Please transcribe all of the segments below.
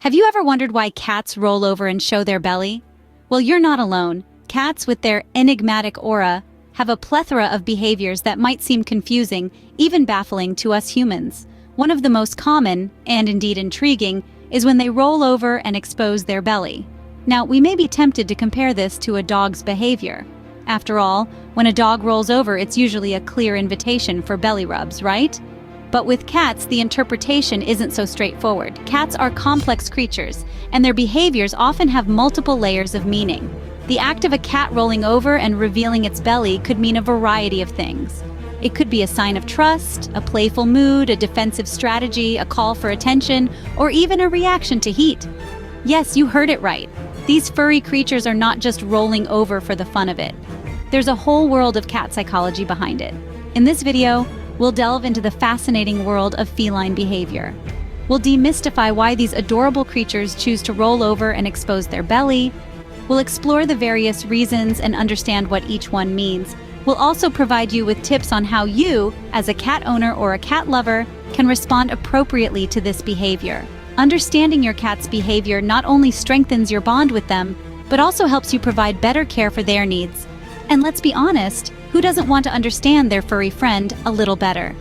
Have you ever wondered why cats roll over and show their belly? Well, you're not alone. Cats, with their enigmatic aura, have a plethora of behaviors that might seem confusing, even baffling to us humans. One of the most common, and indeed intriguing, is when they roll over and expose their belly. Now, we may be tempted to compare this to a dog's behavior. After all, when a dog rolls over, it's usually a clear invitation for belly rubs, right? But with cats, the interpretation isn't so straightforward. Cats are complex creatures, and their behaviors often have multiple layers of meaning. The act of a cat rolling over and revealing its belly could mean a variety of things. It could be a sign of trust, a playful mood, a defensive strategy, a call for attention, or even a reaction to heat. Yes, you heard it right. These furry creatures are not just rolling over for the fun of it. There's a whole world of cat psychology behind it. In this video, we'll delve into the fascinating world of feline behavior. We'll demystify why these adorable creatures choose to roll over and expose their belly. We'll explore the various reasons and understand what each one means. We'll also provide you with tips on how you, as a cat owner or a cat lover, can respond appropriately to this behavior. Understanding your cat's behavior not only strengthens your bond with them, but also helps you provide better care for their needs. And let's be honest, who doesn't want to understand their furry friend a little better?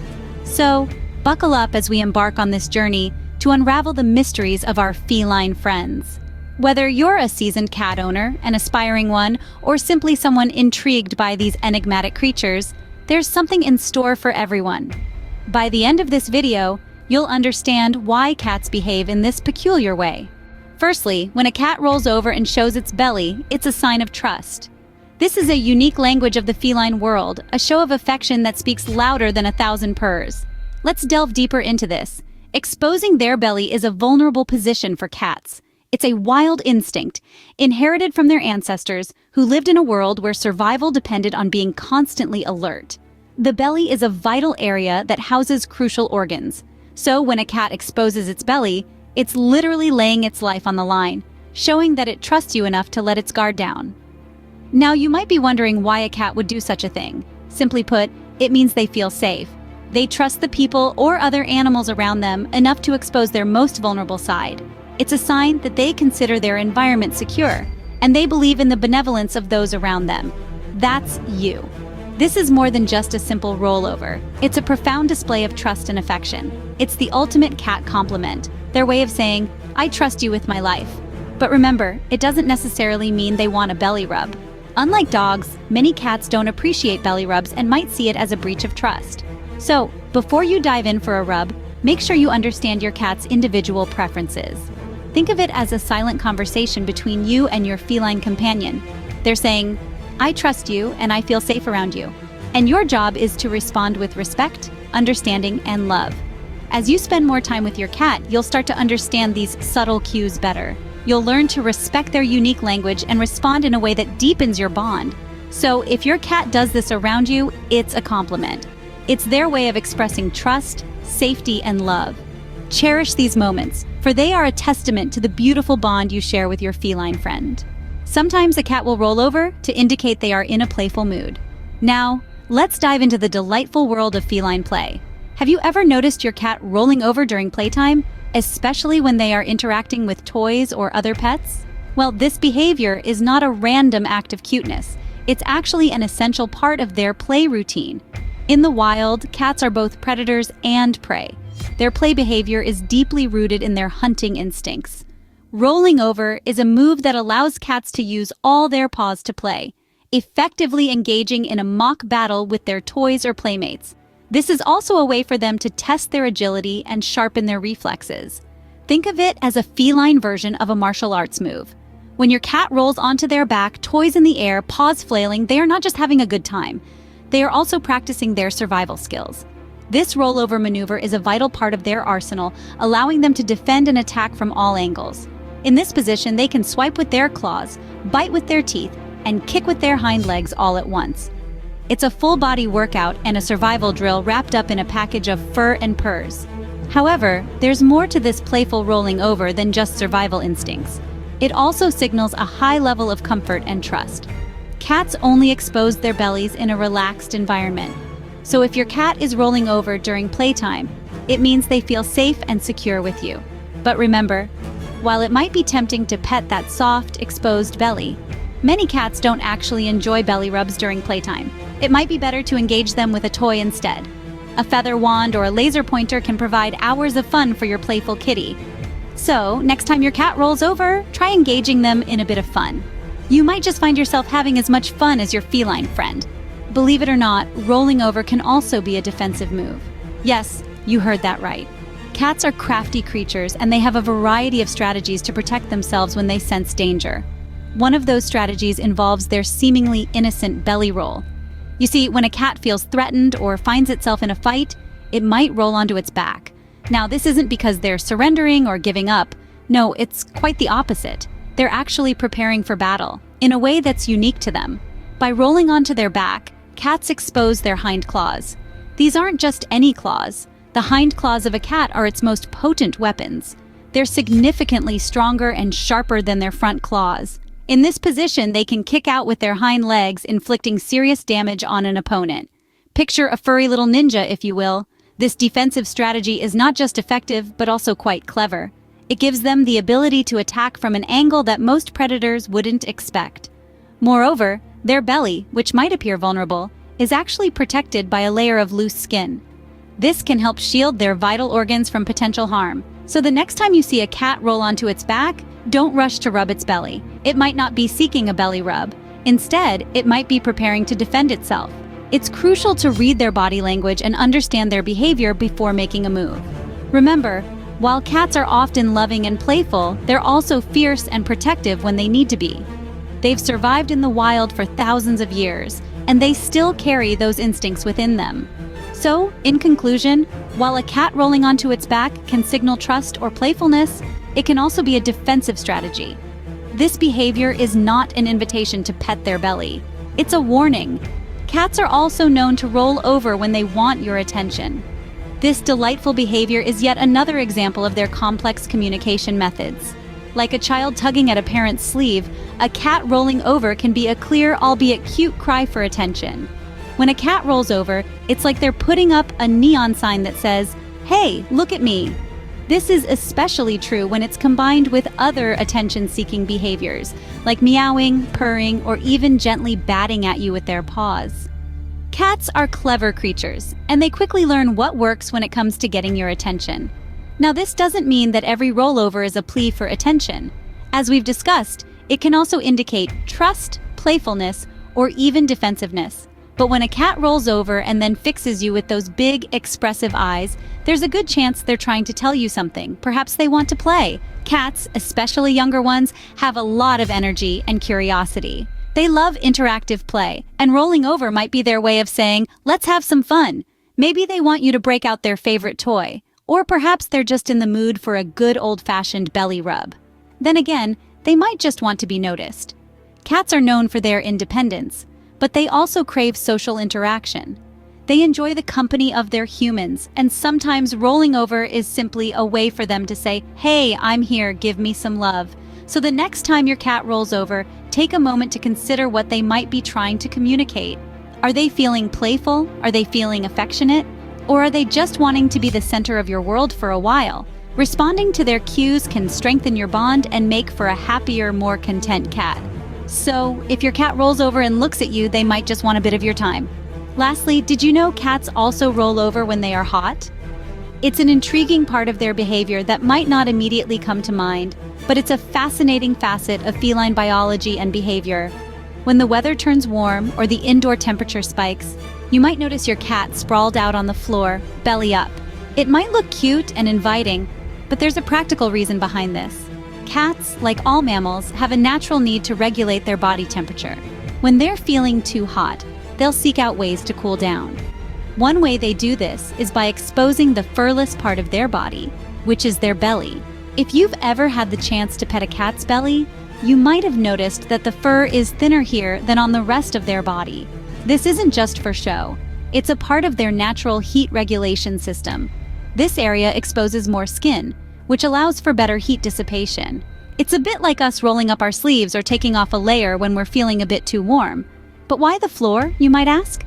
So, buckle up as we embark on this journey to unravel the mysteries of our feline friends. Whether you're a seasoned cat owner, an aspiring one, or simply someone intrigued by these enigmatic creatures, there's something in store for everyone. By the end of this video, you'll understand why cats behave in this peculiar way. Firstly, when a cat rolls over and shows its belly, it's a sign of trust. This is a unique language of the feline world, a show of affection that speaks louder than 1,000 purrs. Let's delve deeper into this. Exposing their belly is a vulnerable position for cats. It's a wild instinct, inherited from their ancestors, who lived in a world where survival depended on being constantly alert. The belly is a vital area that houses crucial organs. So when a cat exposes its belly, it's literally laying its life on the line, showing that it trusts you enough to let its guard down. Now, you might be wondering why a cat would do such a thing. Simply put, it means they feel safe. They trust the people or other animals around them enough to expose their most vulnerable side. It's a sign that they consider their environment secure, and they believe in the benevolence of those around them. That's you. This is more than just a simple rollover. It's a profound display of trust and affection. It's the ultimate cat compliment, their way of saying, "I trust you with my life." But remember, it doesn't necessarily mean they want a belly rub. Unlike dogs, many cats don't appreciate belly rubs and might see it as a breach of trust. So, before you dive in for a rub, make sure you understand your cat's individual preferences. Think of it as a silent conversation between you and your feline companion. They're saying, "I trust you and I feel safe around you." And your job is to respond with respect, understanding, and love. As you spend more time with your cat, you'll start to understand these subtle cues better. You'll learn to respect their unique language and respond in a way that deepens your bond. So if your cat does this around you, it's a compliment. It's their way of expressing trust, safety, and love. Cherish these moments, for they are a testament to the beautiful bond you share with your feline friend. Sometimes a cat will roll over to indicate they are in a playful mood. Now, let's dive into the delightful world of feline play. Have you ever noticed your cat rolling over during playtime, especially when they are interacting with toys or other pets? Well, this behavior is not a random act of cuteness. It's actually an essential part of their play routine. In the wild, cats are both predators and prey. Their play behavior is deeply rooted in their hunting instincts. Rolling over is a move that allows cats to use all their paws to play, effectively engaging in a mock battle with their toys or playmates. This is also a way for them to test their agility and sharpen their reflexes. Think of it as a feline version of a martial arts move. When your cat rolls onto their back, toys in the air, paws flailing, they are not just having a good time. They are also practicing their survival skills. This rollover maneuver is a vital part of their arsenal, allowing them to defend and attack from all angles. In this position, they can swipe with their claws, bite with their teeth, and kick with their hind legs all at once. It's a full-body workout and a survival drill wrapped up in a package of fur and purrs. However, there's more to this playful rolling over than just survival instincts. It also signals a high level of comfort and trust. Cats only expose their bellies in a relaxed environment. So if your cat is rolling over during playtime, it means they feel safe and secure with you. But remember, While it might be tempting to pet that soft, exposed belly, many cats don't actually enjoy belly rubs during playtime. It might be better to engage them with a toy instead. A feather wand or a laser pointer can provide hours of fun for your playful kitty. So, next time your cat rolls over, try engaging them in a bit of fun. You might just find yourself having as much fun as your feline friend. Believe it or not, rolling over can also be a defensive move. Yes, you heard that right. Cats are crafty creatures, and they have a variety of strategies to protect themselves when they sense danger. One of those strategies involves their seemingly innocent belly roll. You see, when a cat feels threatened or finds itself in a fight, it might roll onto its back. Now, this isn't because they're surrendering or giving up. No, it's quite the opposite. They're actually preparing for battle, in a way that's unique to them. By rolling onto their back, cats expose their hind claws. These aren't just any claws. The hind claws of a cat are its most potent weapons. They're significantly stronger and sharper than their front claws. In this position, they can kick out with their hind legs, inflicting serious damage on an opponent. Picture a furry little ninja, if you will. This defensive strategy is not just effective, but also quite clever. It gives them the ability to attack from an angle that most predators wouldn't expect. Moreover, their belly, which might appear vulnerable, is actually protected by a layer of loose skin. This can help shield their vital organs from potential harm. So the next time you see a cat roll onto its back, don't rush to rub its belly. It might not be seeking a belly rub. Instead, it might be preparing to defend itself. It's crucial to read their body language and understand their behavior before making a move. Remember, while cats are often loving and playful, they're also fierce and protective when they need to be. They've survived in the wild for thousands of years, and they still carry those instincts within them. So, in conclusion, while a cat rolling onto its back can signal trust or playfulness, it can also be a defensive strategy. This behavior is not an invitation to pet their belly. It's a warning. Cats are also known to roll over when they want your attention. This delightful behavior is yet another example of their complex communication methods. Like a child tugging at a parent's sleeve, a cat rolling over can be a clear, albeit cute cry for attention. When a cat rolls over, it's like they're putting up a neon sign that says, "Hey, look at me." This is especially true when it's combined with other attention-seeking behaviors, like meowing, purring, or even gently batting at you with their paws. Cats are clever creatures, and they quickly learn what works when it comes to getting your attention. Now, this doesn't mean that every rollover is a plea for attention. As we've discussed, it can also indicate trust, playfulness, or even defensiveness. But when a cat rolls over and then fixes you with those big, expressive eyes, there's a good chance they're trying to tell you something. Perhaps they want to play. Cats, especially younger ones, have a lot of energy and curiosity. They love interactive play, and rolling over might be their way of saying, "Let's have some fun." Maybe they want you to break out their favorite toy, or perhaps they're just in the mood for a good old-fashioned belly rub. Then again, they might just want to be noticed. Cats are known for their independence, but they also crave social interaction. They enjoy the company of their humans, and sometimes rolling over is simply a way for them to say, "Hey, I'm here, give me some love." So the next time your cat rolls over, take a moment to consider what they might be trying to communicate. Are they feeling playful? Are they feeling affectionate? Or are they just wanting to be the center of your world for a while? Responding to their cues can strengthen your bond and make for a happier, more content cat. So, if your cat rolls over and looks at you, they might just want a bit of your time. Lastly, did you know cats also roll over when they are hot? It's an intriguing part of their behavior that might not immediately come to mind, but it's a fascinating facet of feline biology and behavior. When the weather turns warm or the indoor temperature spikes, you might notice your cat sprawled out on the floor, belly up. It might look cute and inviting, but there's a practical reason behind this. Cats, like all mammals, have a natural need to regulate their body temperature. When they're feeling too hot, they'll seek out ways to cool down. One way they do this is by exposing the furless part of their body, which is their belly. If you've ever had the chance to pet a cat's belly, you might have noticed that the fur is thinner here than on the rest of their body. This isn't just for show. It's a part of their natural heat regulation system. This area exposes more skin, which allows for better heat dissipation. It's a bit like us rolling up our sleeves or taking off a layer when we're feeling a bit too warm. But why the floor, you might ask?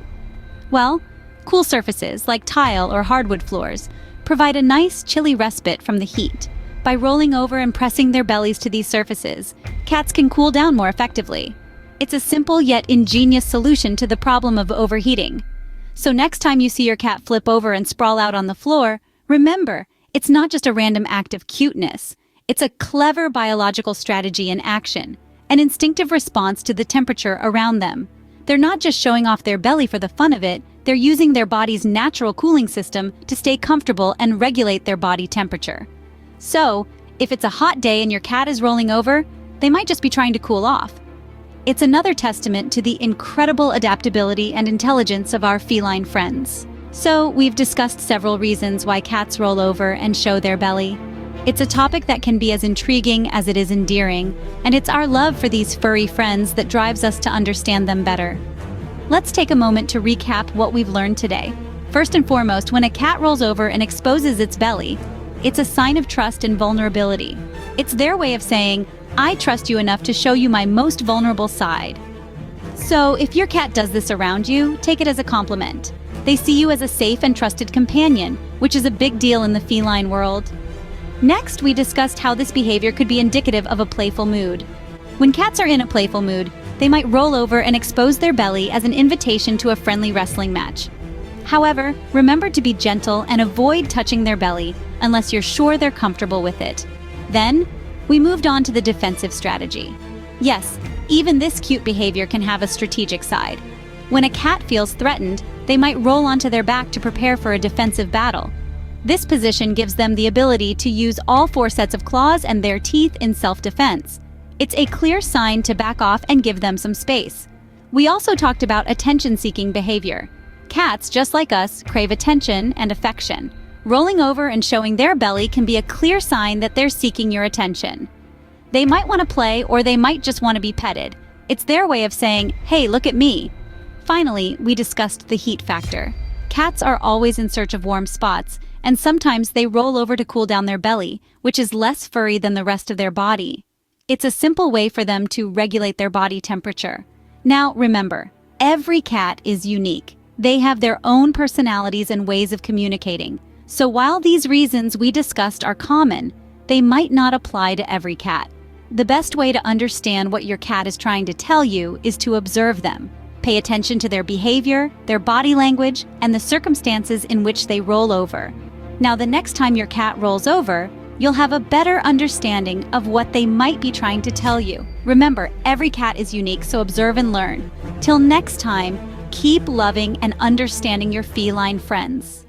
Well, cool surfaces like tile or hardwood floors provide a nice, chilly respite from the heat. By rolling over and pressing their bellies to these surfaces, cats can cool down more effectively. It's a simple yet ingenious solution to the problem of overheating. So next time you see your cat flip over and sprawl out on the floor, remember, it's not just a random act of cuteness. It's a clever biological strategy in action, an instinctive response to the temperature around them. They're not just showing off their belly for the fun of it, they're using their body's natural cooling system to stay comfortable and regulate their body temperature. So, if it's a hot day and your cat is rolling over, they might just be trying to cool off. It's another testament to the incredible adaptability and intelligence of our feline friends. So, we've discussed several reasons why cats roll over and show their belly. It's a topic that can be as intriguing as it is endearing, and it's our love for these furry friends that drives us to understand them better. Let's take a moment to recap what we've learned today. First and foremost, when a cat rolls over and exposes its belly, it's a sign of trust and vulnerability. It's their way of saying, I trust you enough to show you my most vulnerable side. So if your cat does this around you, take it as a compliment. They see you as a safe and trusted companion, which is a big deal in the feline world. Next, we discussed how this behavior could be indicative of a playful mood. When cats are in a playful mood, they might roll over and expose their belly as an invitation to a friendly wrestling match. However, remember to be gentle and avoid touching their belly unless you're sure they're comfortable with it. Then, we moved on to the defensive strategy. Yes, even this cute behavior can have a strategic side. When a cat feels threatened, they might roll onto their back to prepare for a defensive battle. This position gives them the ability to use all 4 sets of claws and their teeth in self-defense. It's a clear sign to back off and give them some space. We also talked about attention-seeking behavior. Cats, just like us, crave attention and affection. Rolling over and showing their belly can be a clear sign that they're seeking your attention. They might want to play, or they might just want to be petted. It's their way of saying, hey, look at me. Finally, we discussed the heat factor. Cats are always in search of warm spots, and sometimes they roll over to cool down their belly, which is less furry than the rest of their body. It's a simple way for them to regulate their body temperature. Now, remember, every cat is unique. They have their own personalities and ways of communicating. So while these reasons we discussed are common, they might not apply to every cat. The best way to understand what your cat is trying to tell you is to observe them. Pay attention to their behavior, their body language, and the circumstances in which they roll over. Now, the next time your cat rolls over, you'll have a better understanding of what they might be trying to tell you. Remember, every cat is unique, so observe and learn. Till next time, keep loving and understanding your feline friends.